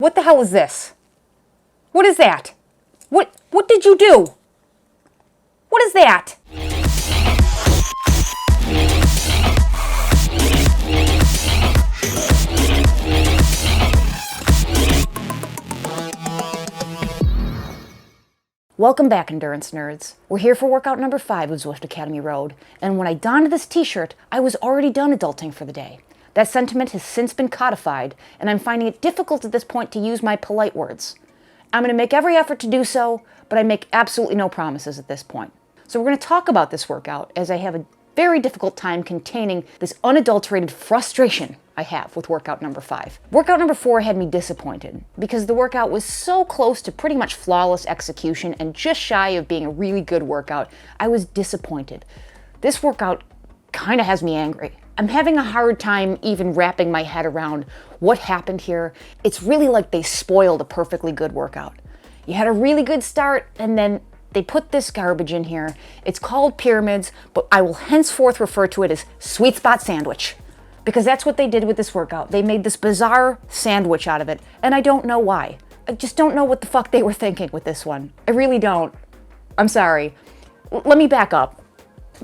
What the hell is this? What is that? What did you do? What is that? Welcome back, endurance nerds. We're here for workout number 5 of Zwift Academy Road, and when I donned this t-shirt, I was already done adulting for the day. That sentiment has since been codified, and I'm finding it difficult at this point to use my polite words. I'm going to make every effort to do so, but I make absolutely no promises at this point. So we're going to talk about this workout, as I have a very difficult time containing this unadulterated frustration I have with workout number 5. Workout number 4 had me disappointed because the workout was so close to pretty much flawless execution and just shy of being a really good workout. I was disappointed. This workout kind of has me angry. I'm having a hard time even wrapping my head around what happened here. It's really like they spoiled a perfectly good workout. You had a really good start and then they put this garbage in here. It's called pyramids, but I will henceforth refer to it as sweet spot sandwich. Because that's what they did with this workout. They made this bizarre sandwich out of it, and I don't know why. I just don't know what the fuck they were thinking with this one. I really don't. I'm sorry. Let me back up.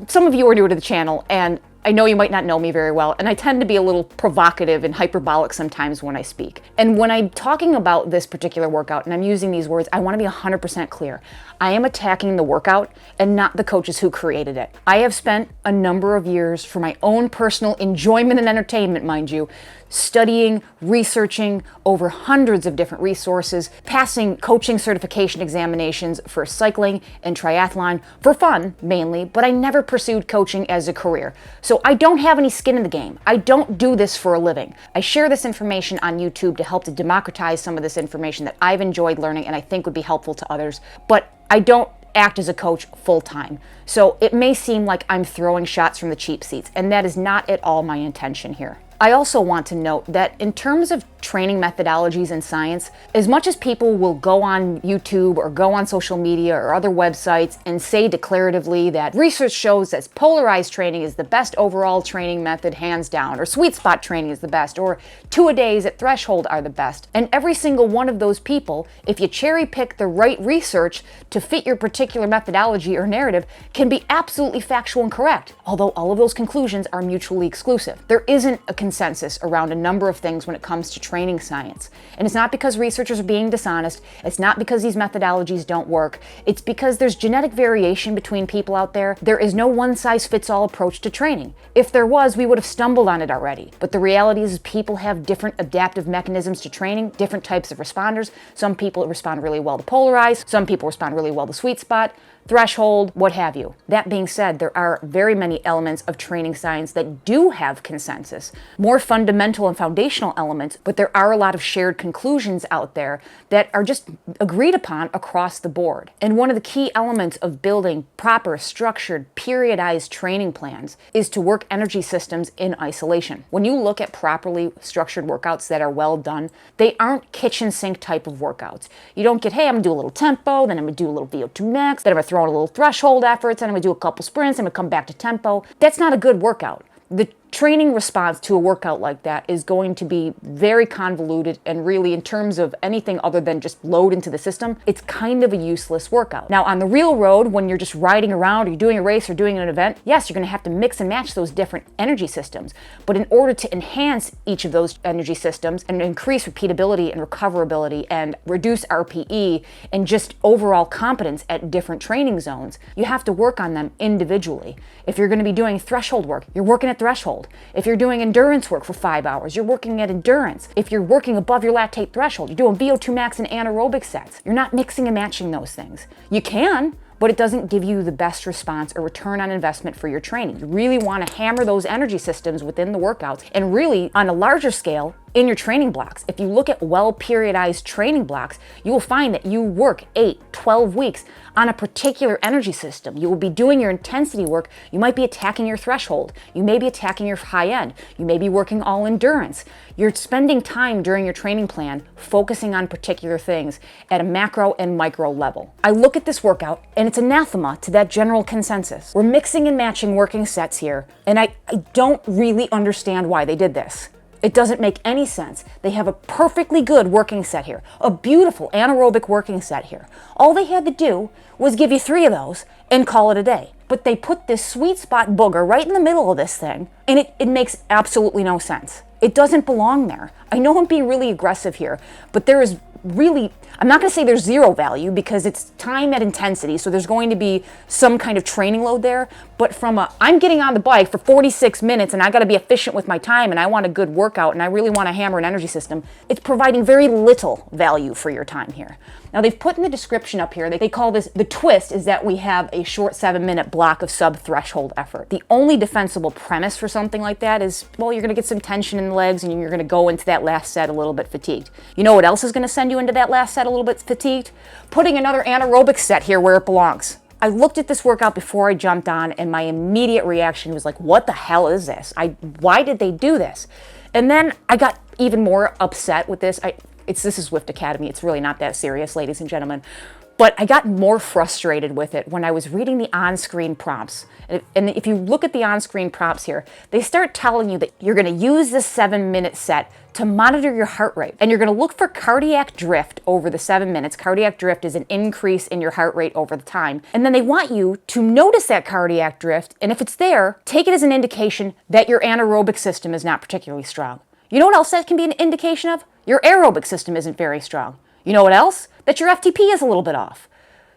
Some of you are new to the channel, and I know you might not know me very well, and I tend to be a little provocative and hyperbolic sometimes when I speak. And when I'm talking about this particular workout and I'm using these words, I want to be 100% clear. I am attacking the workout and not the coaches who created it. I have spent a number of years, for my own personal enjoyment and entertainment, mind you, studying, researching over hundreds of different resources, passing coaching certification examinations for cycling and triathlon for fun mainly, but I never pursued coaching as a career. So I don't have any skin in the game. I don't do this for a living. I share this information on YouTube to help to democratize some of this information that I've enjoyed learning and I think would be helpful to others, but I don't act as a coach full-time. So it may seem like I'm throwing shots from the cheap seats, and that is not at all my intention here. I also want to note that in terms of training methodologies and science, as much as people will go on YouTube or go on social media or other websites and say declaratively that research shows that polarized training is the best overall training method hands down, or sweet spot training is the best, or 2-a-days at threshold are the best, and every single one of those people, if you cherry pick the right research to fit your particular methodology or narrative, can be absolutely factual and correct, although all of those conclusions are mutually exclusive. There isn't a consensus around a number of things when it comes to training science. And it's not because researchers are being dishonest, it's not because these methodologies don't work, it's because there's genetic variation between people out there. There is no one-size-fits-all approach to training. If there was, we would have stumbled on it already. But the reality is people have different adaptive mechanisms to training, different types of responders. Some people respond really well to polarized, some people respond really well to sweet spot, threshold, what have you. That being said, there are very many elements of training science that do have consensus, more fundamental and foundational elements, but there are a lot of shared conclusions out there that are just agreed upon across the board. And one of the key elements of building proper, structured, periodized training plans is to work energy systems in isolation. When you look at properly structured workouts that are well done, they aren't kitchen sink type of workouts. You don't get, hey, I'm gonna do a little tempo, then I'm gonna do a little VO2 max, then I'm gonna throw in a little threshold efforts, and I'm gonna do a couple sprints, I'm gonna come back to tempo. That's not a good workout. The training response to a workout like that is going to be very convoluted, and really, in terms of anything other than just load into the system, it's kind of a useless workout. Now, on the real road, when you're just riding around or you're doing a race or doing an event, yes, you're going to have to mix and match those different energy systems. But in order to enhance each of those energy systems and increase repeatability and recoverability and reduce RPE and just overall competence at different training zones, you have to work on them individually. If you're going to be doing threshold work, you're working at threshold. If you're doing endurance work for 5 hours, you're working at endurance. If you're working above your lactate threshold, you're doing VO2 max and anaerobic sets. You're not mixing and matching those things. You can, but it doesn't give you the best response or return on investment for your training. You really want to hammer those energy systems within the workouts, and really, on a larger scale, in your training blocks. If you look at well-periodized training blocks, you will find that you work 8, 12 weeks on a particular energy system. You will be doing your intensity work. You might be attacking your threshold. You may be attacking your high end. You may be working all endurance. You're spending time during your training plan focusing on particular things at a macro and micro level. I look at this workout and it's anathema to that general consensus. We're mixing and matching working sets here, and I don't really understand why they did this. It doesn't make any sense. They have a perfectly good working set here, a beautiful anaerobic working set here. All they had to do was give you 3 of those and call it a day. But they put this sweet spot booger right in the middle of this thing, and it makes absolutely no sense. It doesn't belong there. I know I'm being really aggressive here, but there is really, I'm not going to say there's zero value because it's time at intensity, so there's going to be some kind of training load there, but from I'm getting on the bike for 46 minutes and I got to be efficient with my time and I want a good workout and I really want to hammer an energy system, it's providing very little value for your time here. Now they've put in the description up here, they call this, the twist is that we have a short 7-minute block of sub-threshold effort. The only defensible premise for something like that is, well, you're going to get some tension in the legs and you're going to go into that last set a little bit fatigued. You know what else is going to send you into that last set a little bit fatigued? Putting another anaerobic set here where it belongs. I looked at this workout before I jumped on and my immediate reaction was like, what the hell is this? Why did they do this? And then I got even more upset with this. This is Zwift Academy. It's really not that serious, ladies and gentlemen. But I got more frustrated with it when I was reading the on-screen prompts. And if you look at the on-screen prompts here, they start telling you that you're going to use this 7-minute set to monitor your heart rate. And you're going to look for cardiac drift over the 7 minutes. Cardiac drift is an increase in your heart rate over the time. And then they want you to notice that cardiac drift. And if it's there, take it as an indication that your anaerobic system is not particularly strong. You know what else that can be an indication of? Your aerobic system isn't very strong. You know what else? That your FTP is a little bit off.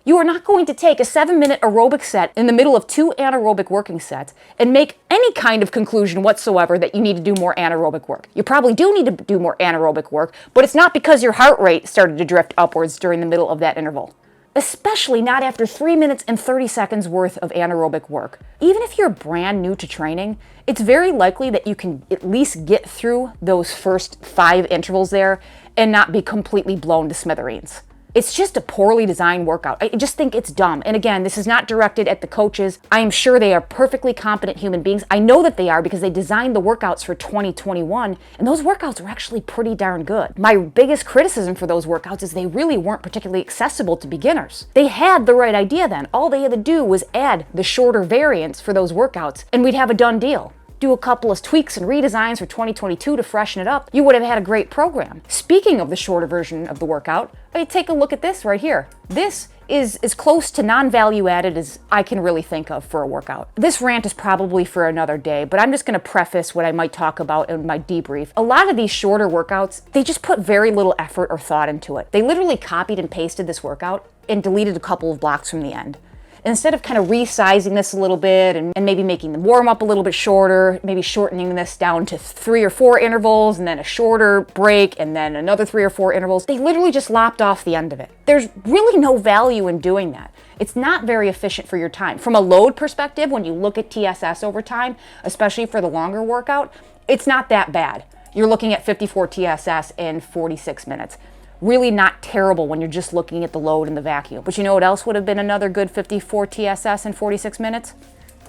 You are not going to take a 7-minute aerobic set in the middle of 2 anaerobic working sets and make any kind of conclusion whatsoever that you need to do more anaerobic work. You probably do need to do more anaerobic work, but it's not because your heart rate started to drift upwards during the middle of that interval. Especially not after 3 minutes and 30 seconds worth of anaerobic work. Even if you're brand new to training, it's very likely that you can at least get through those first 5 intervals there and not be completely blown to smithereens. It's just a poorly designed workout. I just think it's dumb. And again, this is not directed at the coaches. I am sure they are perfectly competent human beings. I know that they are because they designed the workouts for 2021, and those workouts were actually pretty darn good. My biggest criticism for those workouts is they really weren't particularly accessible to beginners. They had the right idea then. All they had to do was add the shorter variants for those workouts, and we'd have a done deal. Do a couple of tweaks and redesigns for 2022 to freshen it up, you would have had a great program. Speaking of the shorter version of the workout, take a look at this right here. This is as close to non-value added as I can really think of for a workout. This rant is probably for another day, but I'm just going to preface what I might talk about in my debrief. A lot of these shorter workouts, they just put very little effort or thought into it. They literally copied and pasted this workout and deleted a couple of blocks from the end. Instead of kind of resizing this a little bit and maybe making the warm up a little bit shorter, maybe shortening this down to 3 or 4 intervals and then a shorter break and then another 3 or 4 intervals, they literally just lopped off the end of it. There's really no value in doing that. It's not very efficient for your time. From a load perspective, when you look at TSS over time, especially for the longer workout, it's not that bad. You're looking at 54 TSS in 46 minutes. Really not terrible when you're just looking at the load in the vacuum. But you know what else would have been another good 54 TSS in 46 minutes?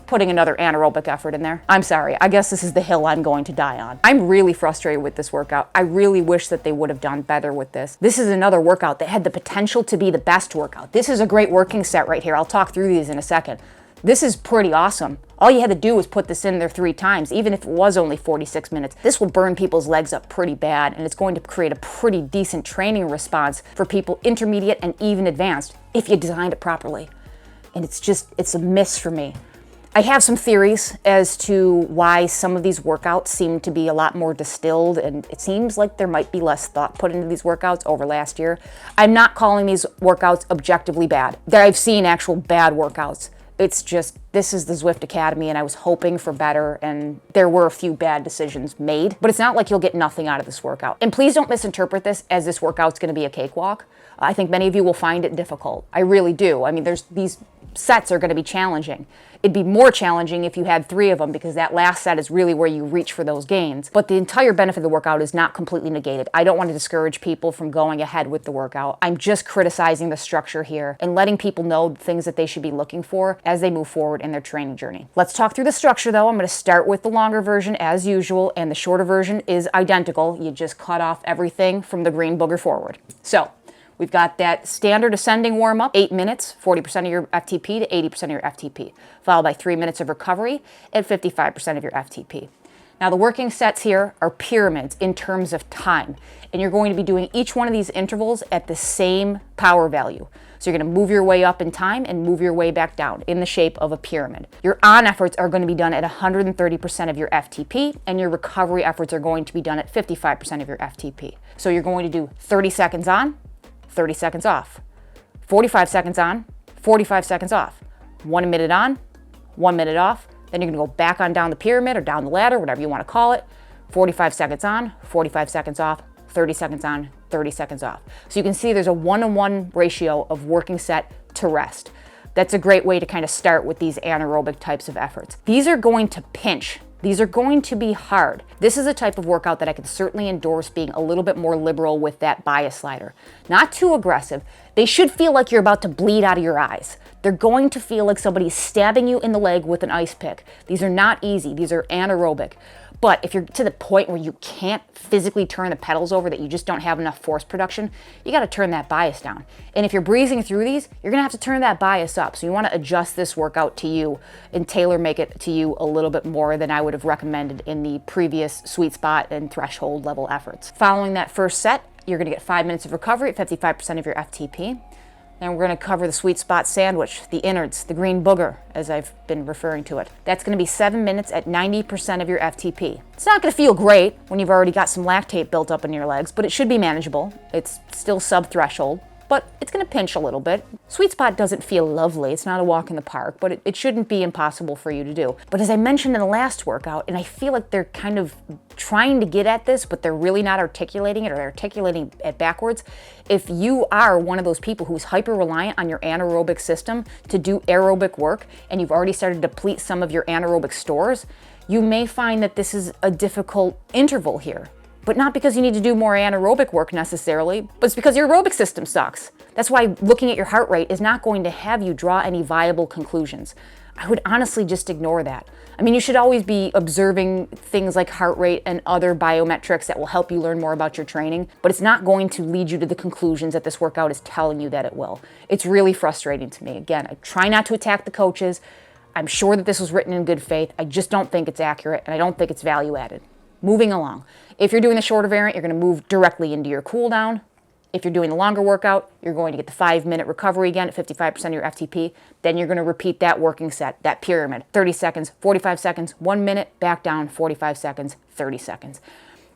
Putting another anaerobic effort in there. I'm sorry, I guess this is the hill I'm going to die on. I'm really frustrated with this workout. I really wish that they would have done better with this. This is another workout that had the potential to be the best workout. This is a great working set right here. I'll talk through these in a second. This is pretty awesome. All you had to do was put this in there 3 times, even if it was only 46 minutes. This will burn people's legs up pretty bad, and it's going to create a pretty decent training response for people intermediate and even advanced if you designed it properly. And it's a miss for me. I have some theories as to why some of these workouts seem to be a lot more distilled, and it seems like there might be less thought put into these workouts over last year. I'm not calling these workouts objectively bad. I've seen actual bad workouts. It's just, this is the Zwift Academy and I was hoping for better and there were a few bad decisions made, but it's not like you'll get nothing out of this workout. And please don't misinterpret this as this workout's gonna be a cakewalk. I think many of you will find it difficult. I really do. I mean, these sets are gonna be challenging. It'd be more challenging if you had 3 of them because that last set is really where you reach for those gains. But the entire benefit of the workout is not completely negated. I don't want to discourage people from going ahead with the workout. I'm just criticizing the structure here and letting people know the things that they should be looking for as they move forward in their training journey. Let's talk through the structure though. I'm going to start with the longer version as usual, and the shorter version is identical. You just cut off everything from the green booger forward. So we've got that standard ascending warm-up, 8 minutes, 40% of your FTP to 80% of your FTP, followed by 3 minutes of recovery at 55% of your FTP. Now the working sets here are pyramids in terms of time, and you're going to be doing each one of these intervals at the same power value. So you're going to move your way up in time and move your way back down in the shape of a pyramid. Your on efforts are going to be done at 130% of your FTP, and your recovery efforts are going to be done at 55% of your FTP. So you're going to do 30 seconds on, 30 seconds off, 45 seconds on, 45 seconds off, 1 minute on, 1 minute off. Then you're going to go back on down the pyramid or down the ladder, whatever you want to call it. 45 seconds on, 45 seconds off, 30 seconds on, 30 seconds off. So you can see there's a 1-to-1 ratio of working set to rest. That's a great way to kind of start with these anaerobic types of efforts. These are going to pinch. These are going to be hard. This is a type of workout that I can certainly endorse being a little bit more liberal with that bias slider. Not too aggressive. They should feel like you're about to bleed out of your eyes. They're going to feel like somebody's stabbing you in the leg with an ice pick. These are not easy. These are anaerobic. But if you're to the point where you can't physically turn the pedals over, that you just don't have enough force production, you got to turn that bias down. And if you're breezing through these, you're going to have to turn that bias up. So you want to adjust this workout to you and tailor make it to you a little bit more than I would have recommended in the previous sweet spot and threshold level efforts. Following that first set, you're going to get 5 minutes of recovery at 55% of your FTP. Then we're going to cover the sweet spot sandwich, the innards, the green booger, as I've been referring to it. That's going to be 7 minutes at 90% of your FTP. It's not going to feel great when you've already got some lactate built up in your legs, but it should be manageable. It's still sub-threshold, but it's going to pinch a little bit. Sweet spot doesn't feel lovely. It's not a walk in the park, but it shouldn't be impossible for you to do. But as I mentioned in the last workout, and I feel like they're kind of trying to get at this, but they're really not articulating it, or they're articulating it backwards. If you are one of those people who's hyper-reliant on your anaerobic system to do aerobic work, and you've already started to deplete some of your anaerobic stores, you may find that this is a difficult interval here. But not because you need to do more anaerobic work necessarily, but it's because your aerobic system sucks. That's why looking at your heart rate is not going to have you draw any viable conclusions. I would honestly just ignore that. I mean, you should always be observing things like heart rate and other biometrics that will help you learn more about your training, but it's not going to lead you to the conclusions that this workout is telling you that it will. It's really frustrating to me. Again, I try not to attack the coaches. I'm sure that this was written in good faith. I just don't think it's accurate, and I don't think it's value added. Moving along. If you're doing the shorter variant, you're going to move directly into your cool down. If you're doing the longer workout, you're going to get the 5-minute recovery again at 55% of your FTP. Then you're going to repeat that working set, that pyramid, 30 seconds, 45 seconds, 1 minute, back down, 45 seconds, 30 seconds.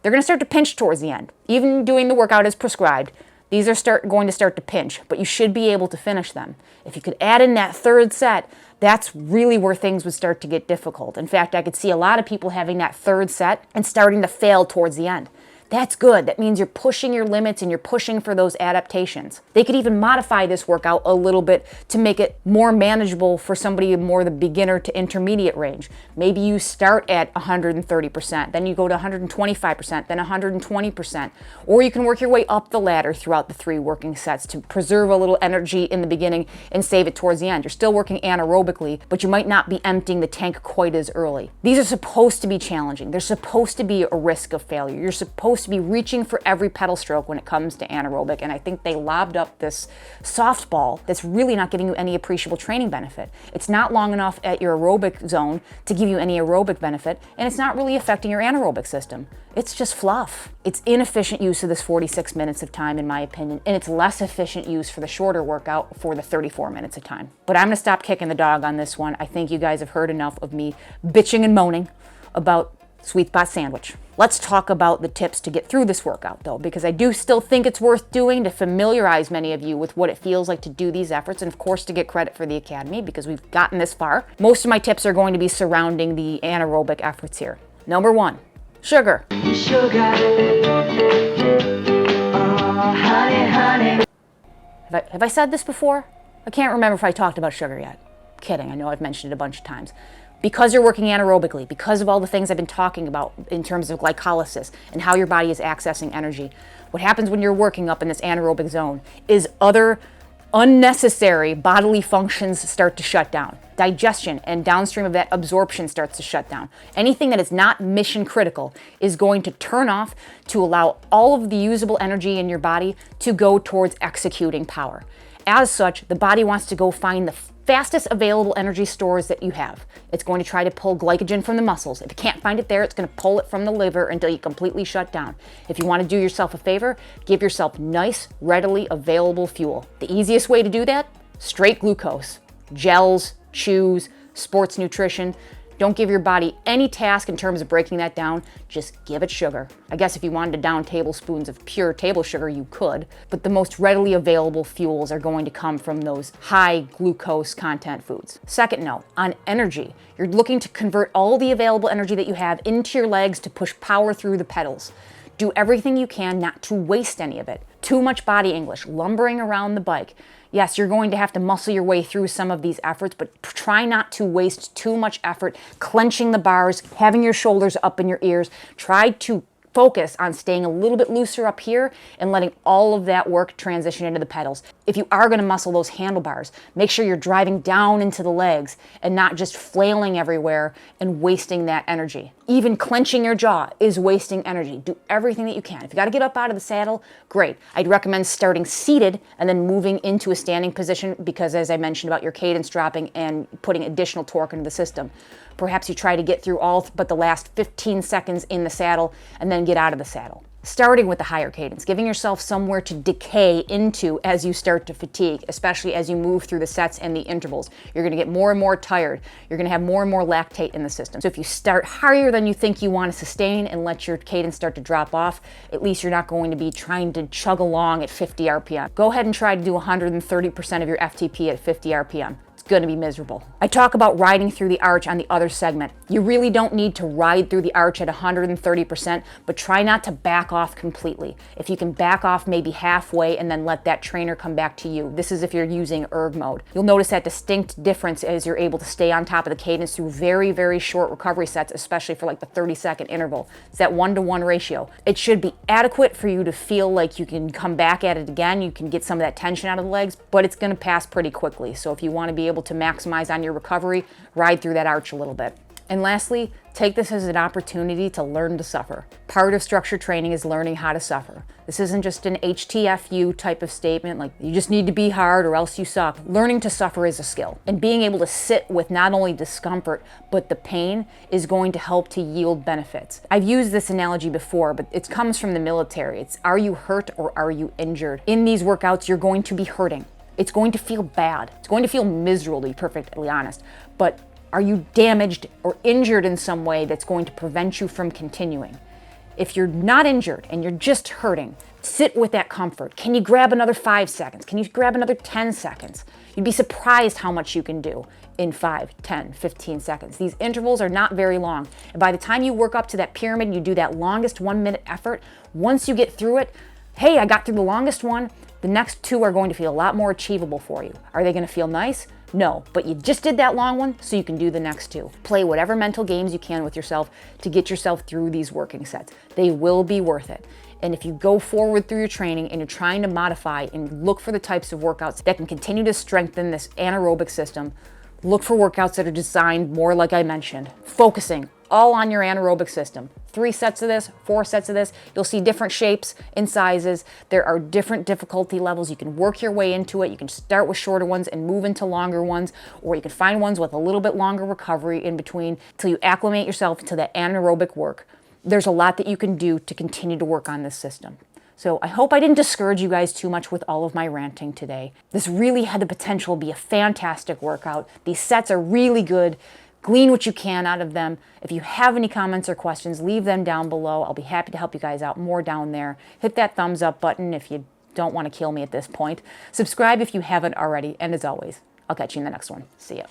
They're going to start to pinch towards the end. Even doing the workout as prescribed, these are going to start to pinch, but you should be able to finish them. If you could add in that third set, that's really where things would start to get difficult. In fact, I could see a lot of people having that third set and starting to fail towards the end. That's good. That means you're pushing your limits and you're pushing for those adaptations. They could even modify this workout a little bit to make it more manageable for somebody more the beginner to intermediate range. Maybe you start at 130%, then you go to 125%, then 120%. Or you can work your way up the ladder throughout the 3 working sets to preserve a little energy in the beginning and save it towards the end. You're still working anaerobically, but you might not be emptying the tank quite as early. These are supposed to be challenging. There's supposed to be a risk of failure. You're supposed to be reaching for every pedal stroke when it comes to anaerobic, and I think they lobbed up this softball that's really not getting you any appreciable training benefit. It's not long enough at your aerobic zone to give you any aerobic benefit, and it's not really affecting your anaerobic system. It's just fluff. It's inefficient use of this 46 minutes of time, in my opinion, and it's less efficient use for the shorter workout for the 34 minutes of time. But I'm gonna stop kicking the dog on this one. I think you guys have heard enough of me bitching and moaning about sweet spot sandwich. Let's talk about the tips to get through this workout though, because I do still think it's worth doing to familiarize many of you with what it feels like to do these efforts, and of course to get credit for the Academy because we've gotten this far. Most of my tips are going to be surrounding the anaerobic efforts here. Number 1, sugar. Sugar. Oh, honey, honey. Have I said this before? I can't remember if I talked about sugar yet. Kidding, I know I've mentioned it a bunch of times. Because you're working anaerobically, because of all the things I've been talking about in terms of glycolysis and how your body is accessing energy, what happens when you're working up in this anaerobic zone is other unnecessary bodily functions start to shut down. Digestion and downstream of that absorption starts to shut down. Anything that is not mission critical is going to turn off to allow all of the usable energy in your body to go towards executing power. As such, the body wants to go find the fastest available energy stores that you have. It's going to try to pull glycogen from the muscles. If it can't find it there, it's going to pull it from the liver until you completely shut down. If you want to do yourself a favor, give yourself nice, readily available fuel. The easiest way to do that? Straight glucose. Gels, chews, sports nutrition. Don't give your body any task in terms of breaking that down, just give it sugar. I guess if you wanted to down tablespoons of pure table sugar, you could, but the most readily available fuels are going to come from those high glucose content foods. Second note, on energy, you're looking to convert all the available energy that you have into your legs to push power through the pedals. Do everything you can not to waste any of it. Too much body English, lumbering around the bike. Yes, you're going to have to muscle your way through some of these efforts, but try not to waste too much effort clenching the bars, having your shoulders up in your ears. Try to focus on staying a little bit looser up here and letting all of that work transition into the pedals. If you are going to muscle those handlebars, make sure you're driving down into the legs and not just flailing everywhere and wasting that energy. Even clenching your jaw is wasting energy. Do everything that you can. If you got to get up out of the saddle, great. I'd recommend starting seated and then moving into a standing position because, as I mentioned about your cadence dropping and putting additional torque into the system. Perhaps you try to get through all but the last 15 seconds in the saddle and then get out of the saddle. Starting with the higher cadence, giving yourself somewhere to decay into as you start to fatigue, especially as you move through the sets and the intervals. You're going to get more and more tired. You're going to have more and more lactate in the system. So if you start higher than you think you want to sustain and let your cadence start to drop off, at least you're not going to be trying to chug along at 50 RPM. Go ahead and try to do 130% of your FTP at 50 RPM. Going to be miserable. I talk about riding through the arch on the other segment. You really don't need to ride through the arch at 130%, but try not to back off completely. If you can back off maybe halfway and then let that trainer come back to you. This is if you're using erg mode. You'll notice that distinct difference as you're able to stay on top of the cadence through very, very short recovery sets, especially for like the 30-second interval. It's that 1-to-1 ratio. It should be adequate for you to feel like you can come back at it again. You can get some of that tension out of the legs, but it's going to pass pretty quickly. So if you want to be able to maximize on your recovery, ride through that arch a little bit. And lastly, take this as an opportunity to learn to suffer. Part of structured training is learning how to suffer. This isn't just an HTFU type of statement, like you just need to be hard or else you suck. Learning to suffer is a skill. And being able to sit with not only discomfort, but the pain is going to help to yield benefits. I've used this analogy before, but it comes from the military. It's, are you hurt or are you injured? In these workouts, you're going to be hurting. It's going to feel bad. It's going to feel miserable, to be perfectly honest. But are you damaged or injured in some way that's going to prevent you from continuing? If you're not injured and you're just hurting, sit with that comfort. Can you grab another 5 seconds? Can you grab another 10 seconds? You'd be surprised how much you can do in 5, 10, 15 seconds. These intervals are not very long. And by the time you work up to that pyramid and you do that longest 1-minute effort, once you get through it, hey, I got through the longest one, the next 2 are going to feel a lot more achievable for you. Are they going to feel nice? No, but you just did that long one, so you can do the next 2. Play whatever mental games you can with yourself to get yourself through these working sets. They will be worth it. And if you go forward through your training and you're trying to modify and look for the types of workouts that can continue to strengthen this anaerobic system, look for workouts that are designed more like I mentioned, focusing all on your anaerobic system. 3 sets of this, 4 sets of this. You'll see different shapes and sizes. There are different difficulty levels. You can work your way into it. You can start with shorter ones and move into longer ones, or you can find ones with a little bit longer recovery in between till you acclimate yourself to that anaerobic work. There's a lot that you can do to continue to work on this system. So I hope I didn't discourage you guys too much with all of my ranting today. This really had the potential to be a fantastic workout. These sets are really good. Glean what you can out of them. If you have any comments or questions, leave them down below. I'll be happy to help you guys out more down there. Hit that thumbs up button if you don't want to kill me at this point. Subscribe if you haven't already. And as always, I'll catch you in the next one. See ya.